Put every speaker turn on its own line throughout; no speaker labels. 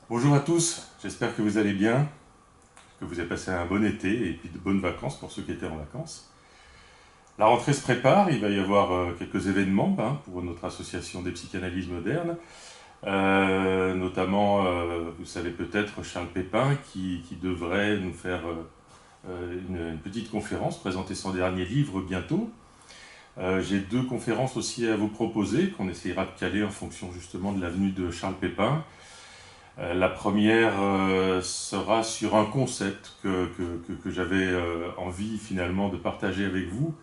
Bonjour à tous, j'espère que vous allez bien, que vous avez passé un bon été et puis de bonnes vacances pour ceux qui étaient en vacances. La rentrée se prépare, il va y avoir quelques événements pour notre association des psychanalystes modernes, notamment, vous savez peut-être, Charles Pépin qui devrait nous faire une petite conférence, présenter son dernier livre bientôt. J'ai deux conférences aussi à vous proposer qu'on essayera de caler en fonction justement de la venue de Charles Pépin. La première sera sur un concept que j'avais envie finalement de partager avec vous,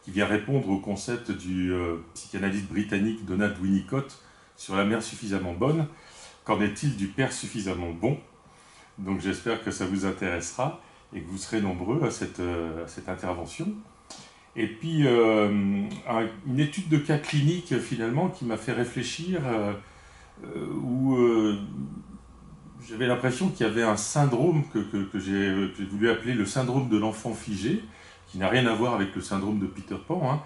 qui vient répondre au concept du psychanalyste britannique Donald Winnicott sur la mère suffisamment bonne. Qu'en est-il du père suffisamment bon? Donc j'espère que ça vous intéressera et que vous serez nombreux à cette intervention. Et puis une étude de cas clinique finalement qui m'a fait réfléchir où j'avais l'impression qu'il y avait un syndrome que j'ai voulu appeler le syndrome de l'enfant figé, qui n'a rien à voir avec le syndrome de Peter Pan,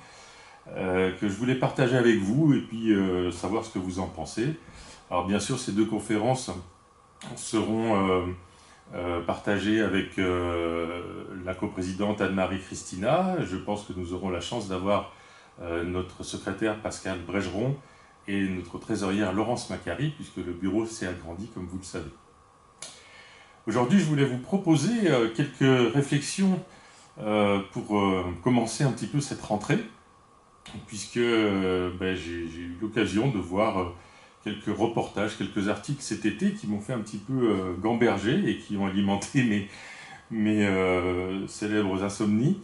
que je voulais partager avec vous et puis savoir ce que vous en pensez. Alors bien sûr, ces deux conférences seront partagées avec la coprésidente Anne-Marie Christina. Je pense que nous aurons la chance d'avoir notre secrétaire Pascal Brégeron et notre trésorière Laurence Macari, puisque le bureau s'est agrandi, comme vous le savez. Aujourd'hui, je voulais vous proposer quelques réflexions pour commencer un petit peu cette rentrée, puisque j'ai eu l'occasion de voir quelques reportages, quelques articles cet été qui m'ont fait un petit peu gamberger et qui ont alimenté mes célèbres insomnies,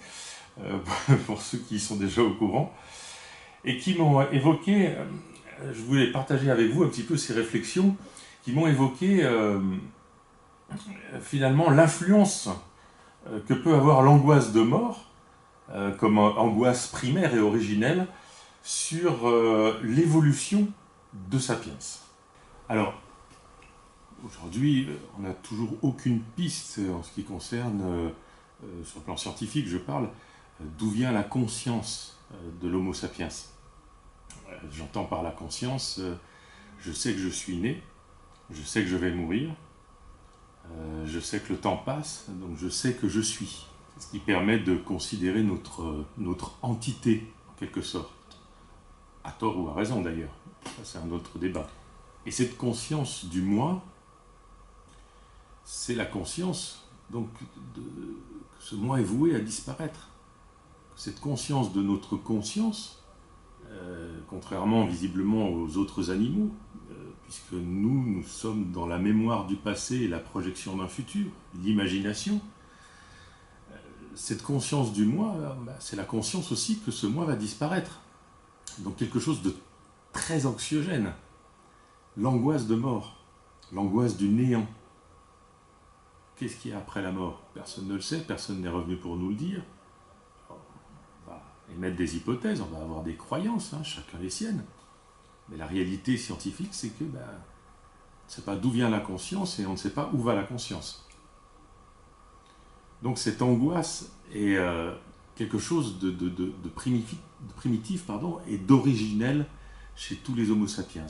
pour ceux qui sont déjà au courant, et qui m'ont évoqué, je voulais partager avec vous un petit peu ces réflexions, qui m'ont évoqué finalement l'influence que peut avoir l'angoisse de mort, comme angoisse primaire et originelle, sur l'évolution de Sapiens. Alors, aujourd'hui, on n'a toujours aucune piste en ce qui concerne, sur le plan scientifique, je parle, d'où vient la conscience de l'Homo sapiens. J'entends par la conscience, je sais que je suis né, je sais que je vais mourir, je sais que le temps passe, donc je sais que je suis. C'est ce qui permet de considérer notre entité, en quelque sorte. À tort ou à raison d'ailleurs. Ça, c'est un autre débat. Et cette conscience du moi, c'est la conscience donc, que ce moi est voué à disparaître. Cette conscience de notre conscience, contrairement visiblement aux autres animaux, puisque nous sommes dans la mémoire du passé et la projection d'un futur, l'imagination, cette conscience du moi, c'est la conscience aussi que ce moi va disparaître. Donc quelque chose de très anxiogène. L'angoisse de mort, l'angoisse du néant. Qu'est-ce qu'il y a après la mort? Personne ne le sait, personne n'est revenu pour nous le dire. On va émettre des hypothèses, on va avoir des croyances, chacun les siennes. Mais la réalité scientifique, c'est que on ne sait pas d'où vient la conscience et on ne sait pas où va la conscience. Donc cette angoisse est quelque chose de primitif et d'originel chez tous les Homo sapiens.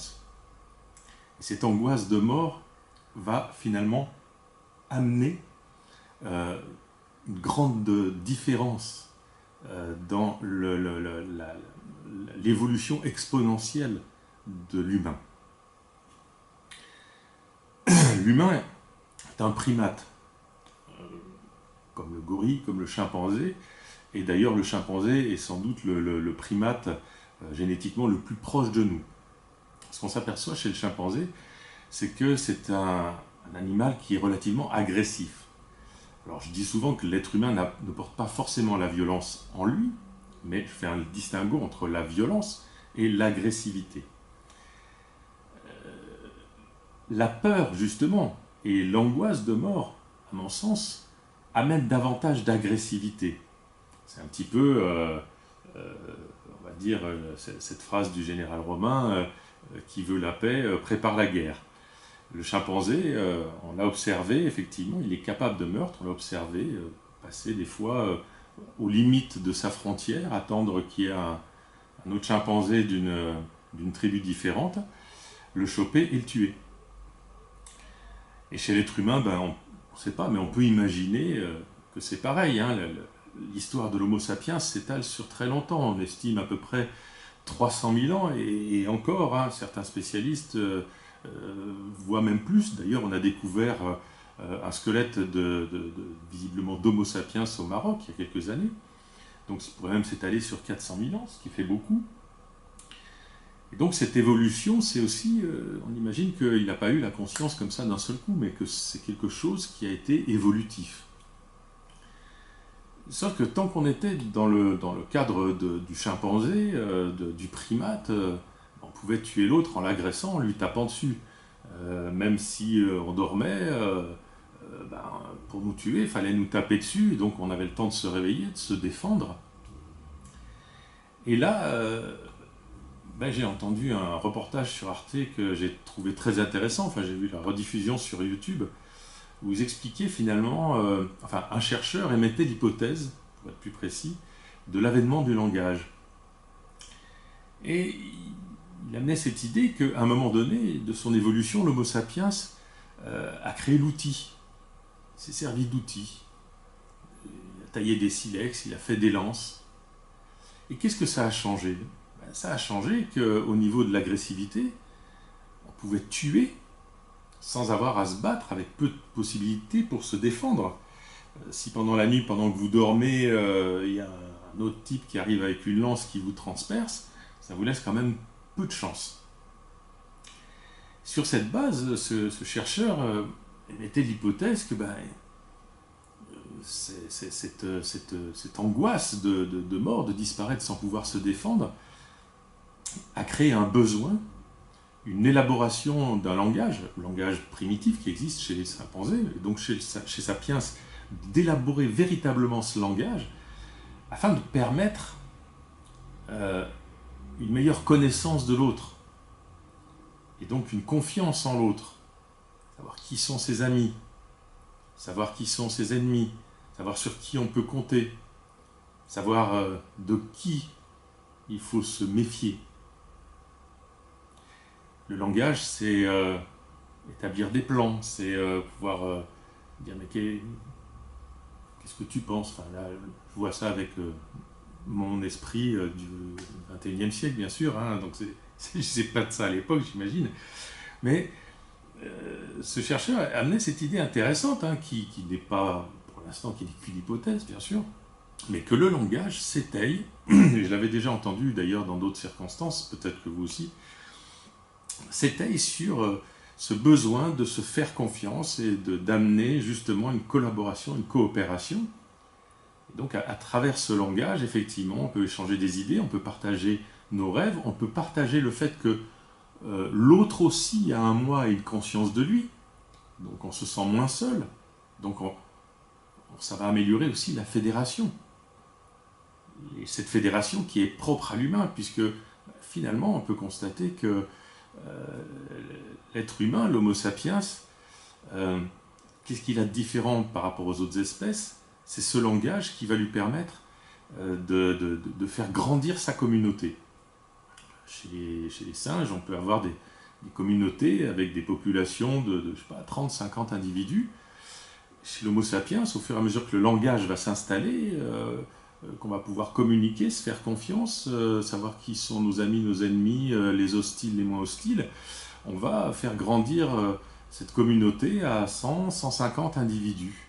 Et cette angoisse de mort va finalement amener une grande différence dans l'évolution exponentielle de l'humain. L'humain est un primate, comme le gorille, comme le chimpanzé, et d'ailleurs le chimpanzé est sans doute le primate génétiquement le plus proche de nous. Ce qu'on s'aperçoit chez le chimpanzé, c'est que c'est un animal qui est relativement agressif. Alors je dis souvent que l'être humain ne porte pas forcément la violence en lui, mais je fais un distinguo entre la violence et l'agressivité. La peur, justement, et l'angoisse de mort, à mon sens, amènent davantage d'agressivité. C'est un petit peu, on va dire, cette phrase du général romain qui veut la paix, prépare la guerre. Le chimpanzé, on l'a observé, effectivement, il est capable de meurtre, on l'a observé passer des fois aux limites de sa frontière, attendre qu'il y ait un autre chimpanzé d'une tribu différente, le choper et le tuer. Et chez l'être humain, ben, on ne sait pas, mais on peut imaginer que c'est pareil. Hein. L'histoire de l'Homo sapiens s'étale sur très longtemps. On estime à peu près 300 000 ans, et encore, hein, certains spécialistes voient même plus. D'ailleurs, on a découvert un squelette visiblement d'Homo sapiens au Maroc il y a quelques années. Donc ça pourrait même s'étaler sur 400 000 ans, ce qui fait beaucoup. Et donc cette évolution, c'est aussi, on imagine qu'il n'a pas eu la conscience comme ça d'un seul coup, mais que c'est quelque chose qui a été évolutif. Sauf que tant qu'on était dans le cadre du chimpanzé, du primate, on pouvait tuer l'autre en l'agressant, en lui tapant dessus. Même si on dormait, ben, pour nous tuer, il fallait nous taper dessus, et donc on avait le temps de se réveiller, de se défendre. Et là, ben, j'ai entendu un reportage sur Arte que j'ai trouvé très intéressant, enfin j'ai vu la rediffusion sur YouTube, où ils expliquaient finalement, enfin un chercheur émettait l'hypothèse, pour être plus précis, de l'avènement du langage. Et il amenait cette idée qu'à un moment donné de son évolution, l'Homo sapiens a créé l'outil. Il s'est servi d'outils. Il a taillé des silex, il a fait des lances. Et qu'est-ce que ça a changé? Ben, ça a changé qu'au niveau de l'agressivité, on pouvait tuer sans avoir à se battre, avec peu de possibilités pour se défendre. Si pendant la nuit, pendant que vous dormez, il y a un autre type qui arrive avec une lance qui vous transperce, ça vous laisse quand même peu de chance. Sur cette base, ce chercheur émettait l'hypothèse que ben, cette angoisse de mort, de disparaître sans pouvoir se défendre, a créé un besoin, une élaboration d'un langage, le langage primitif qui existe chez les chimpanzés, et donc chez Sapiens, d'élaborer véritablement ce langage afin de permettre une meilleure connaissance de l'autre et donc une confiance en l'autre, savoir qui sont ses amis, savoir qui sont ses ennemis, savoir sur qui on peut compter, savoir de qui il faut se méfier. Le langage, c'est établir des plans, c'est pouvoir dire mais qu'est-ce que tu penses? Enfin, là, je vois ça avec mon esprit du XXIe siècle, bien sûr, hein, donc c'est pas de ça à l'époque, j'imagine. Mais ce chercheur a amené cette idée intéressante, hein, qui n'est pas, pour l'instant, qui n'est qu'une hypothèse, bien sûr, mais que le langage s'étaye, et je l'avais déjà entendu d'ailleurs dans d'autres circonstances, peut-être que vous aussi, s'étaye sur ce besoin de se faire confiance et d'amener justement une collaboration, une coopération. Et donc à travers ce langage, effectivement, on peut échanger des idées, on peut partager nos rêves, on peut partager le fait que l'autre aussi a un moi et une conscience de lui, donc on se sent moins seul, donc ça va améliorer aussi la fédération. Et cette fédération qui est propre à l'humain, puisque finalement on peut constater que l'être humain, l'Homo sapiens, qu'est-ce qu'il a de différent par rapport aux autres espèces? C'est ce langage qui va lui permettre de faire grandir sa communauté. Chez les singes, on peut avoir des communautés avec des populations de je sais pas, 30, 50 individus. Chez l'Homo sapiens, au fur et à mesure que le langage va s'installer, qu'on va pouvoir communiquer, se faire confiance, savoir qui sont nos amis, nos ennemis, les hostiles, les moins hostiles, on va faire grandir cette communauté à 100, 150 individus.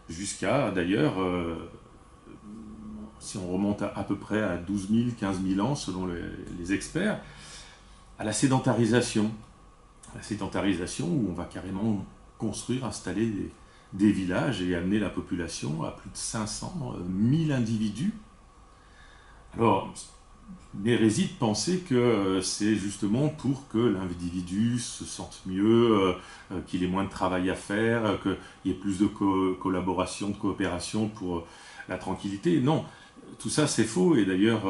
Jusqu'à, d'ailleurs, si on remonte à peu près à 12 000, 15 000 ans, selon les experts, à la sédentarisation. La sédentarisation où on va carrément construire, installer des villages et amener la population à plus de 500, 1000 individus. Alors, une hérésie de penser que c'est justement pour que l'individu se sente mieux, qu'il ait moins de travail à faire, qu'il y ait plus de collaboration, de coopération pour la tranquillité. Non, tout ça c'est faux, et d'ailleurs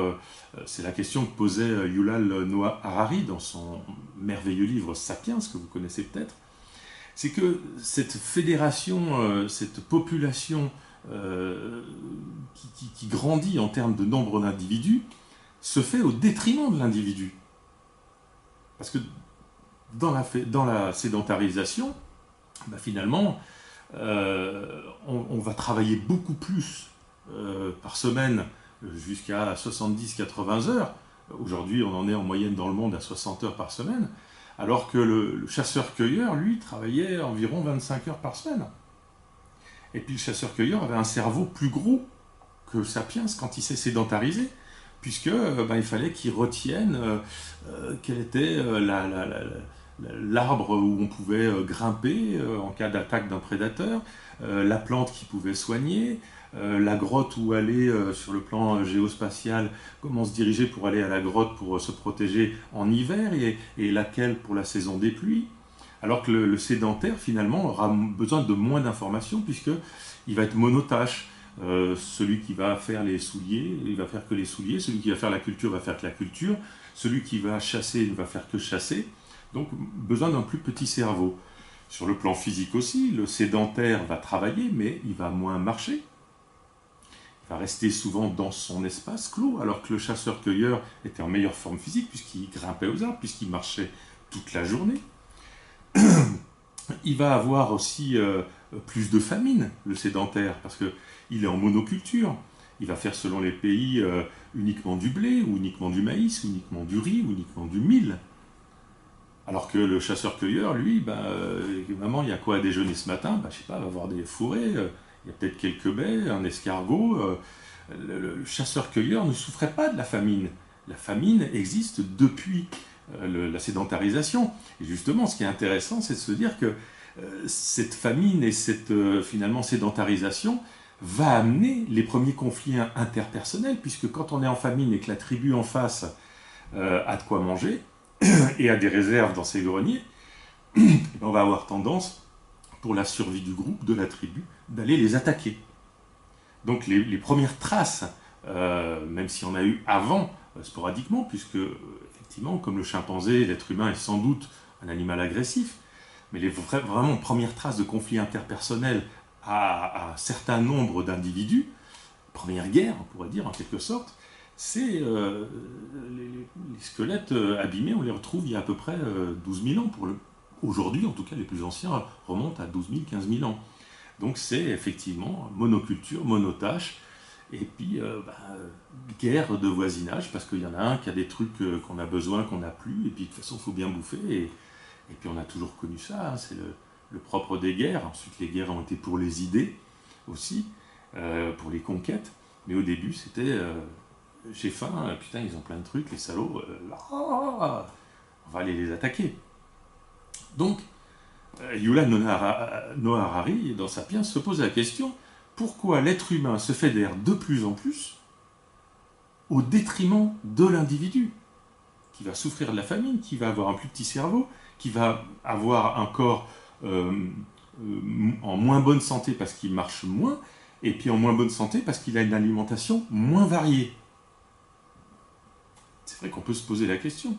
c'est la question que posait Yuval Noah Harari dans son merveilleux livre Sapiens, que vous connaissez peut-être. C'est que cette fédération, cette population qui grandit en termes de nombre d'individus, se fait au détriment de l'individu. Parce que dans la sédentarisation, finalement, on va travailler beaucoup plus par semaine, jusqu'à 70-80 heures. Aujourd'hui, on en est en moyenne dans le monde à 60 heures par semaine, alors que le chasseur-cueilleur, lui, travaillait environ 25 heures par semaine. Et puis le chasseur-cueilleur avait un cerveau plus gros que Sapiens quand il s'est sédentarisé, puisque il fallait qu'il retienne quel était l'arbre où on pouvait grimper en cas d'attaque d'un prédateur, la plante qui pouvait soigner, la grotte où aller sur le plan géospatial, comment se diriger pour aller à la grotte pour se protéger en hiver, et laquelle pour la saison des pluies. Alors que le sédentaire, finalement, aura besoin de moins d'informations, puisqu'il va être monotâche. Celui qui va faire les souliers, il va faire que les souliers. Celui qui va faire la culture va faire que la culture. Celui qui va chasser ne va faire que chasser. Donc, besoin d'un plus petit cerveau. Sur le plan physique aussi, le sédentaire va travailler, mais il va moins marcher. Il va rester souvent dans son espace clos, alors que le chasseur-cueilleur était en meilleure forme physique, puisqu'il grimpait aux arbres, puisqu'il marchait toute la journée. Il va avoir aussi plus de famine, le sédentaire, parce qu'il est en monoculture. Il va faire, selon les pays, uniquement du blé, ou uniquement du maïs, ou uniquement du riz, ou uniquement du mil. Alors que le chasseur-cueilleur, lui, maman, il y a quoi à déjeuner ce matin? Je sais pas, il va avoir des fourrés, il y a peut-être quelques baies, un escargot. Le chasseur-cueilleur ne souffrait pas de la famine. La famine existe depuis la sédentarisation. Et justement, ce qui est intéressant, c'est de se dire que cette famine et cette finalement sédentarisation va amener les premiers conflits interpersonnels, puisque quand on est en famine et que la tribu en face a de quoi manger et a des réserves dans ses greniers, on va avoir tendance, pour la survie du groupe, de la tribu, d'aller les attaquer. Donc les premières traces, même si on a eu avant, sporadiquement, puisque effectivement, comme le chimpanzé, l'être humain est sans doute un animal agressif, mais les vraiment premières traces de conflits interpersonnels à un certain nombre d'individus, première guerre, on pourrait dire en quelque sorte, c'est les squelettes abîmés, on les retrouve il y a à peu près 12 000 ans. Aujourd'hui, en tout cas, les plus anciens remontent à 12 000, 15 000 ans. Donc c'est effectivement monoculture, monotâche, et puis guerre de voisinage, parce qu'il y en a un qui a des trucs qu'on a besoin, qu'on n'a plus, et puis de toute façon, il faut bien bouffer, et puis on a toujours connu ça, hein, c'est le propre des guerres. Ensuite, les guerres ont été pour les idées aussi, pour les conquêtes, mais au début, c'était j'ai faim, putain, ils ont plein de trucs, les salauds, on va aller les attaquer. Donc, Yuval Noah Harari, dans Sapiens, se pose la question: pourquoi l'être humain se fédère de plus en plus au détriment de l'individu, qui va souffrir de la famine, qui va avoir un plus petit cerveau, qui va avoir un corps en moins bonne santé parce qu'il marche moins, et puis en moins bonne santé parce qu'il a une alimentation moins variée. C'est vrai qu'on peut se poser la question.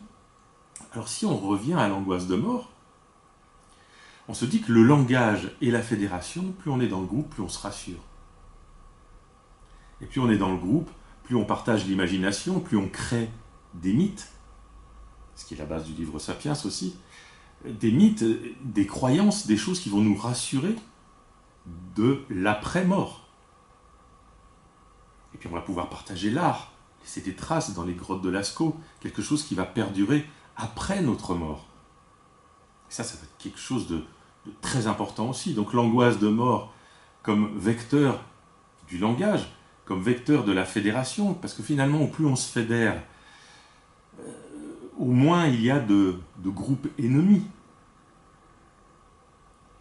Alors si on revient à l'angoisse de mort, on se dit que le langage et la fédération, plus on est dans le groupe, plus on se rassure. Et plus on est dans le groupe, plus on partage l'imagination, plus on crée des mythes, ce qui est la base du livre Sapiens aussi, des mythes, des croyances, des choses qui vont nous rassurer de l'après-mort. Et puis on va pouvoir partager l'art, laisser des traces dans les grottes de Lascaux, quelque chose qui va perdurer après notre mort. Et ça va être quelque chose de très important aussi. Donc l'angoisse de mort comme vecteur du langage, comme vecteur de la fédération, parce que finalement, au plus on se fédère, au moins il y a de groupes ennemis.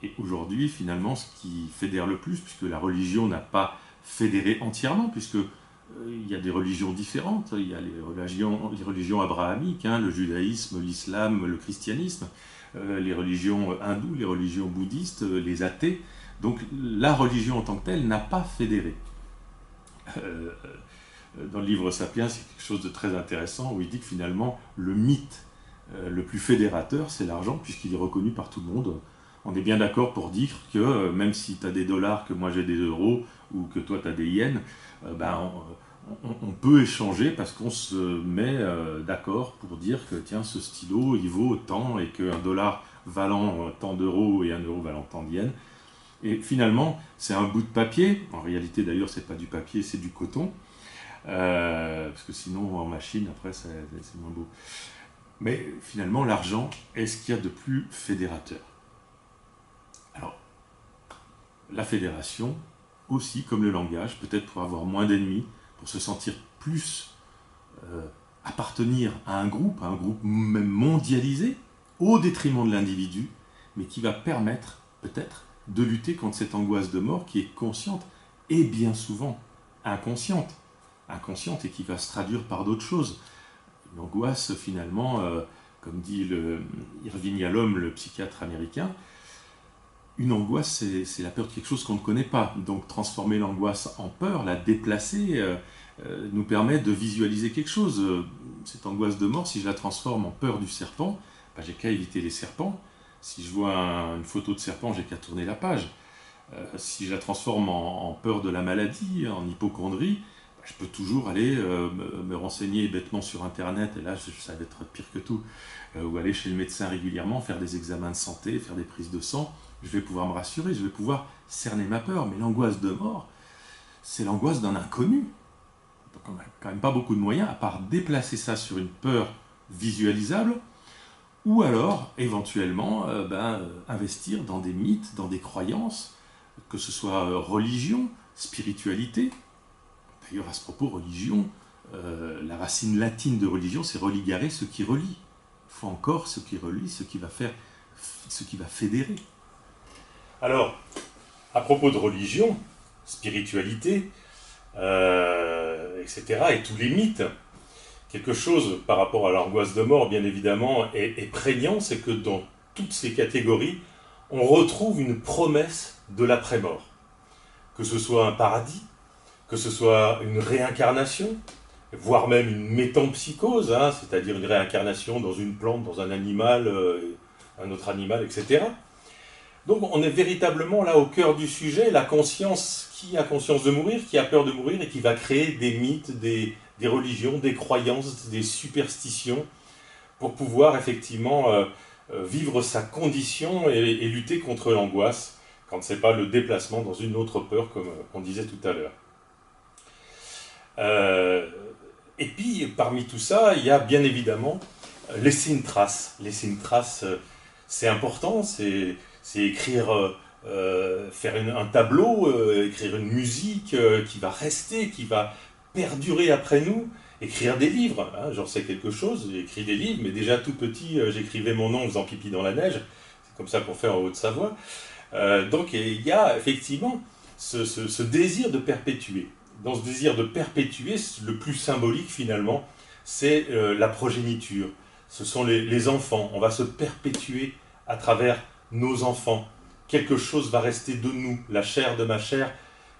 Et aujourd'hui, finalement, ce qui fédère le plus, puisque la religion n'a pas fédéré entièrement, puisque il y a des religions différentes, il y a les religions abrahamiques, hein, le judaïsme, l'islam, le christianisme, les religions hindoues, les religions bouddhistes, les athées. Donc la religion en tant que telle n'a pas fédéré. Dans le livre Sapiens, c'est quelque chose de très intéressant, où il dit que finalement, le mythe le plus fédérateur, c'est l'argent, puisqu'il est reconnu par tout le monde. On est bien d'accord pour dire que même si tu as des dollars, que moi j'ai des euros, ou que toi tu as des yens, on peut échanger parce qu'on se met d'accord pour dire que tiens, ce stylo il vaut autant et qu'un dollar valant tant d'euros et 1 euro valant tant de yens. Et finalement, c'est un bout de papier. En réalité, d'ailleurs, c'est pas du papier, c'est du coton. Parce que sinon, en machine, après, c'est moins beau. Mais finalement, l'argent est ce qu'il y a de plus fédérateur. Alors, la fédération, aussi, comme le langage, peut-être pour avoir moins d'ennemis, pour se sentir plus appartenir à un groupe même mondialisé, au détriment de l'individu, mais qui va permettre, peut-être, de lutter contre cette angoisse de mort qui est consciente et bien souvent inconsciente et qui va se traduire par d'autres choses. Une angoisse, finalement, comme dit Irving Yalom, le psychiatre américain, une angoisse, c'est la peur de quelque chose qu'on ne connaît pas. Donc transformer l'angoisse en peur, la déplacer, nous permet de visualiser quelque chose. Cette angoisse de mort, si je la transforme en peur du serpent, ben, j'ai qu'à éviter les serpents. Si je vois une photo de serpent, j'ai qu'à tourner la page. Si je la transforme en peur de la maladie, en hypocondrie, ben, je peux toujours aller me renseigner bêtement sur Internet, et là ça va être pire que tout, ou aller chez le médecin régulièrement, faire des examens de santé, faire des prises de sang. Je vais pouvoir me rassurer, je vais pouvoir cerner ma peur. Mais l'angoisse de mort, c'est l'angoisse d'un inconnu. Donc on n'a quand même pas beaucoup de moyens, à part déplacer ça sur une peur visualisable, ou alors, éventuellement, investir dans des mythes, dans des croyances, que ce soit religion, spiritualité. D'ailleurs, à ce propos, religion, la racine latine de religion, c'est religare, ce qui relie. Il faut encore ce qui relie, ce qui va fédérer. Alors, à propos de religion, spiritualité, etc., et tous les mythes, quelque chose par rapport à l'angoisse de mort, bien évidemment, est prégnant, c'est que dans toutes ces catégories, on retrouve une promesse de l'après-mort. Que ce soit un paradis, que ce soit une réincarnation, voire même une métampsychose, c'est-à-dire une réincarnation dans une plante, dans un animal, un autre animal, etc. Donc on est véritablement là au cœur du sujet, la conscience, qui a conscience de mourir, qui a peur de mourir, et qui va créer des mythes, des religions, des croyances, des superstitions, pour pouvoir effectivement vivre sa condition et lutter contre l'angoisse, quand ce n'est pas le déplacement dans une autre peur, comme on disait tout à l'heure. Et puis, parmi tout ça, il y a bien évidemment laisser une trace. Laisser une trace, c'est important, c'est écrire, faire un tableau, écrire une musique qui va rester, qui va perdurer après nous, écrire des livres, j'en sais quelque chose, j'ai écrit des livres, mais déjà tout petit, j'écrivais mon nom en faisant pipi dans la neige, c'est comme ça qu'on fait en Haute-Savoie. Donc il y a effectivement ce désir de perpétuer. Dans ce désir de perpétuer, le plus symbolique finalement, c'est la progéniture. Ce sont les enfants, on va se perpétuer à travers nos enfants. Quelque chose va rester de nous, la chair de ma chair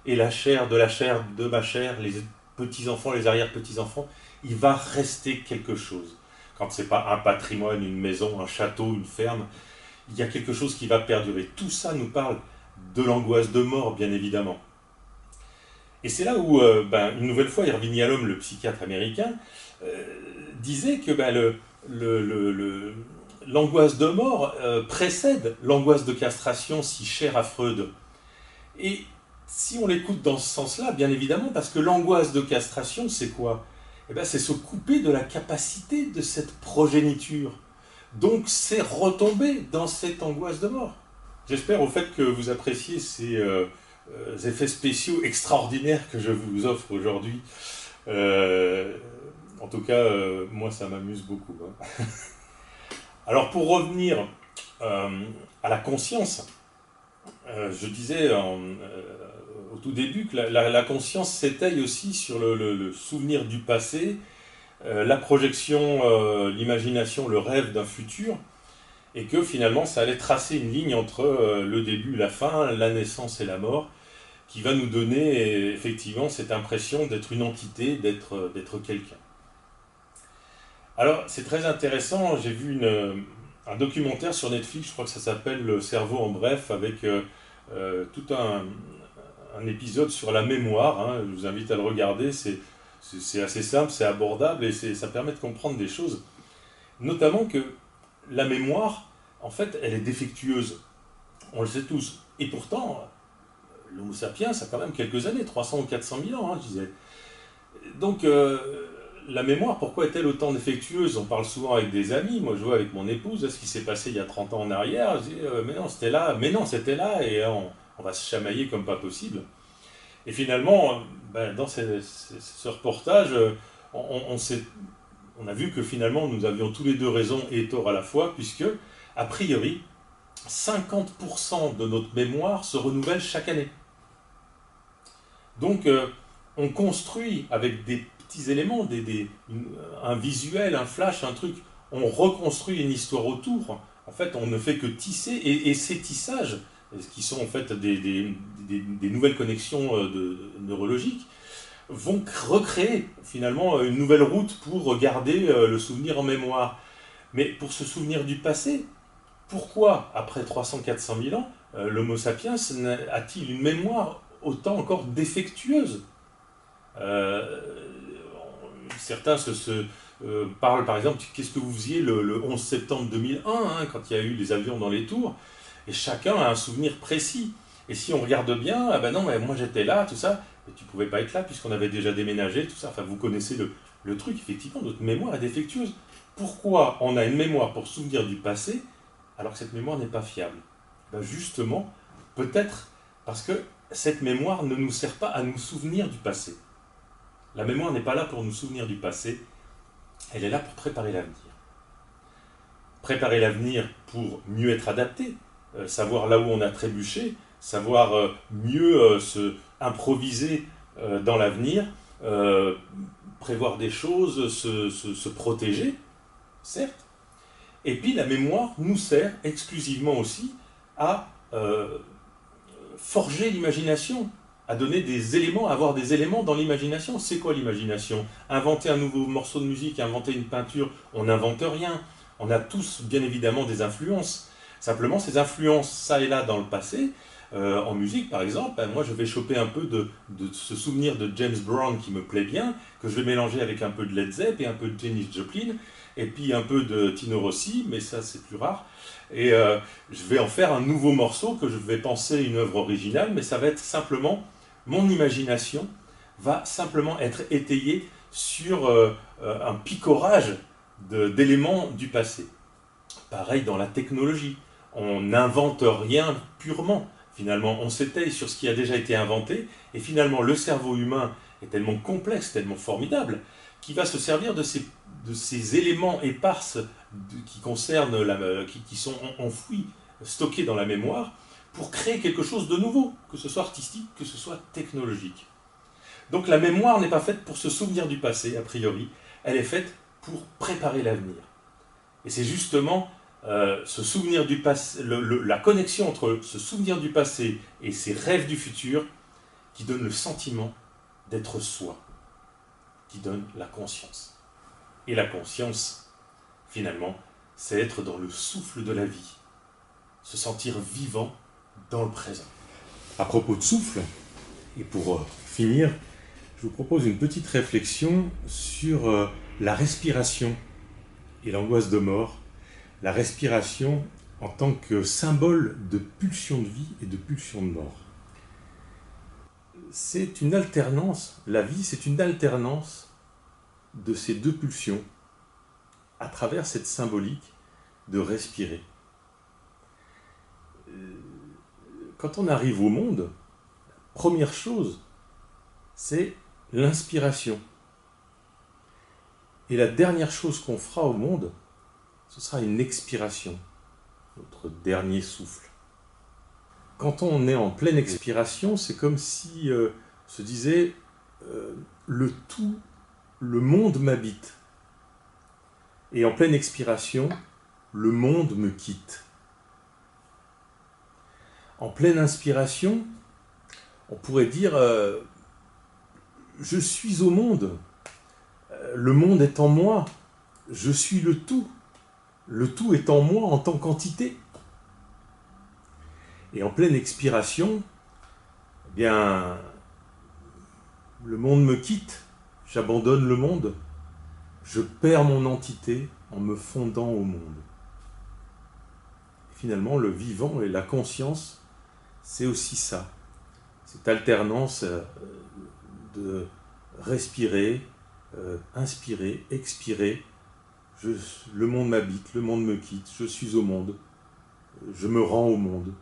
et la chair de ma chair, les petits-enfants, les arrière-petits-enfants, il va rester quelque chose. Quand ce n'est pas un patrimoine, une maison, un château, une ferme, il y a quelque chose qui va perdurer. Tout ça nous parle de l'angoisse de mort, bien évidemment. Et c'est là où, une nouvelle fois, Irving Yalom, le psychiatre américain, disait que l'angoisse de mort précède l'angoisse de castration si chère à Freud. Et si on l'écoute dans ce sens-là, bien évidemment, parce que l'angoisse de castration, c'est quoi ? C'est se couper de la capacité de cette progéniture. Donc c'est retomber dans cette angoisse de mort. J'espère au fait que vous appréciez ces effets spéciaux extraordinaires que je vous offre aujourd'hui. En tout cas, moi ça m'amuse beaucoup. Alors pour revenir à la conscience, je disais au tout début que la conscience s'étaye aussi sur le souvenir du passé, la projection, l'imagination, le rêve d'un futur, et que finalement ça allait tracer une ligne entre le début, la fin, la naissance et la mort, qui va nous donner effectivement cette impression d'être une entité, d'être quelqu'un. Alors c'est très intéressant, j'ai vu un documentaire sur Netflix, je crois que ça s'appelle Le cerveau en bref, avec tout un épisode sur la mémoire, je vous invite à le regarder, c'est assez simple, c'est abordable et ça permet de comprendre des choses. Notamment que la mémoire,
en fait, elle est défectueuse. On le sait tous. Et pourtant, l'Homo sapiens, ça a quand même quelques années, 300 ou 400 000 ans, hein, je disais. Donc, la mémoire, pourquoi est-elle autant défectueuse? On parle souvent avec des amis, moi je vois avec mon épouse, ce qui s'est passé il y a 30 ans en arrière, je dis, mais non, c'était là, mais non, c'était là, et on va se chamailler comme pas possible. Et finalement, dans ce reportage, on on a vu que finalement nous avions tous les deux raison et tort à la fois, puisque, a priori, 50% de notre mémoire se renouvelle chaque année. Donc, on construit avec des petits éléments, un visuel, un flash, un truc, on reconstruit une histoire autour. En fait, on ne fait que tisser, et ces tissages, qui sont en fait des nouvelles connexions neurologiques, vont recréer finalement une nouvelle route pour garder le souvenir en mémoire. Mais pour se souvenir du passé, pourquoi, après 300-400 000 ans, l'Homo sapiens a-t-il une mémoire autant encore défectueuse? euh, Certains parlent par exemple, qu'est-ce que vous faisiez le 11 septembre 2001, hein, quand il y a eu les avions dans les tours, et chacun a un souvenir précis. Et si on regarde bien, ah ben non, mais moi j'étais là, tout ça, mais tu pouvais pas être là puisqu'on avait déjà déménagé, tout ça. Enfin, vous connaissez le truc, effectivement, notre mémoire est défectueuse. Pourquoi on a une mémoire pour se souvenir du passé alors que cette mémoire n'est pas fiable? Ben justement, peut-être parce que cette mémoire ne nous sert pas à nous souvenir du passé. La mémoire n'est pas là pour nous souvenir du passé, elle est là pour préparer l'avenir. Préparer l'avenir pour mieux être adapté, savoir là où on a trébuché, savoir mieux se improviser dans l'avenir, prévoir des choses, se protéger, certes. Et puis la mémoire nous sert exclusivement aussi à forger l'imagination, à donner des éléments, à avoir des éléments dans l'imagination. C'est quoi l'imagination? Inventer un nouveau morceau de musique, inventer une peinture, on n'invente rien. On a tous, bien évidemment, des influences. Simplement, ces influences, ça et là, dans le passé, en musique, par exemple, moi, je vais choper un peu de ce souvenir de James Brown qui me plaît bien, que je vais mélanger avec un peu de Led Zepp et un peu de Janis Joplin, et puis un peu de Tino Rossi, mais ça, c'est plus rare. Et je vais en faire un nouveau morceau que je vais penser une œuvre originale, mais ça va être simplement, mon imagination va simplement être étayée sur un picorage d'éléments du passé. Pareil dans la technologie. On n'invente rien purement. Finalement, on s'étaye sur ce qui a déjà été inventé, et finalement, le cerveau humain est tellement complexe, tellement formidable, qu'il va se servir de ces éléments éparses qui concernent qui sont enfouis, stockés dans la mémoire, pour créer quelque chose de nouveau, que ce soit artistique, que ce soit technologique. Donc la mémoire n'est pas faite pour se souvenir du passé, a priori, elle est faite pour préparer l'avenir. Et c'est justement se souvenir du passé, la connexion entre se souvenir du passé et ses rêves du futur qui donne le sentiment d'être soi, qui donne la conscience. Et la conscience, finalement, c'est être dans le souffle de la vie, se sentir vivant dans le présent.
À propos de souffle, et pour finir, je vous propose une petite réflexion sur la respiration et l'angoisse de mort. La respiration en tant que symbole de pulsion de vie et de pulsion de mort. C'est une alternance, la vie c'est une alternance de ces deux pulsions à travers cette symbolique de respirer. Quand on arrive au monde, première chose, c'est l'inspiration. Et la dernière chose qu'on fera au monde, ce sera une expiration, notre dernier souffle. Quand on est en pleine expiration, c'est comme si se disait le tout, le monde m'habite. Et en pleine expiration, le monde me quitte. En pleine inspiration, on pourrait dire je suis au monde, le monde est en moi, je suis le tout est en moi en tant qu'entité. Et en pleine expiration, eh bien, le monde me quitte, j'abandonne le monde, je perds mon entité en me fondant au monde.
finalement, le vivant et la conscience, c'est aussi ça. Cette alternance de respirer, inspirer, expirer. Le monde m'habite, le monde me quitte, je suis au monde, je me rends au monde.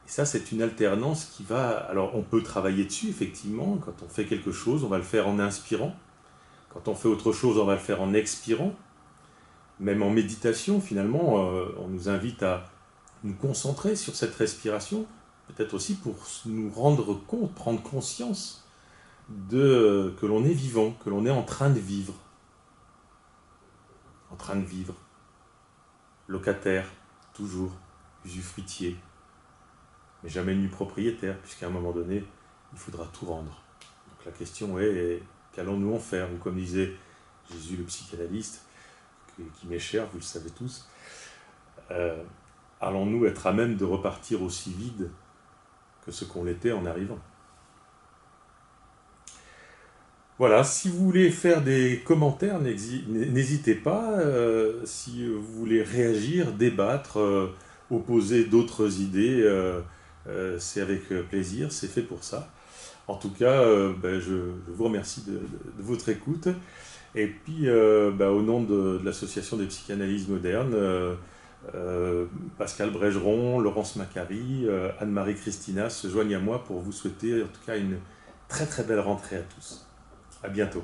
Et ça, c'est une alternance qui va... Alors, on peut travailler dessus, effectivement. Quand on fait quelque chose, on va le faire en inspirant. Quand on fait autre chose, on va le faire en expirant. Même en méditation, finalement, on nous invite à nous concentrer sur cette respiration, peut-être aussi pour nous rendre compte, prendre conscience que l'on est vivant, que l'on est en train de vivre. En train de vivre. Locataire, toujours, usufruitier, mais jamais nu propriétaire, puisqu'à un moment donné, il faudra tout rendre. Donc la question est, qu'allons-nous en faire? Ou comme disait Jésus le psychanalyste, qui m'est cher, vous le savez tous, allons-nous être à même de repartir aussi vide que ce qu'on l'était en arrivant? Voilà, si vous voulez faire des commentaires, n'hésitez pas. Si vous voulez réagir, débattre, opposer d'autres idées, c'est avec plaisir, c'est fait pour ça. En tout cas, je vous remercie de votre écoute. Et puis, au nom de l'Association des psychanalystes modernes, Pascal Brégeron, Laurence Macari, Anne-Marie Christina se joignent à moi pour vous souhaiter en tout cas une très très belle rentrée à tous. À bientôt.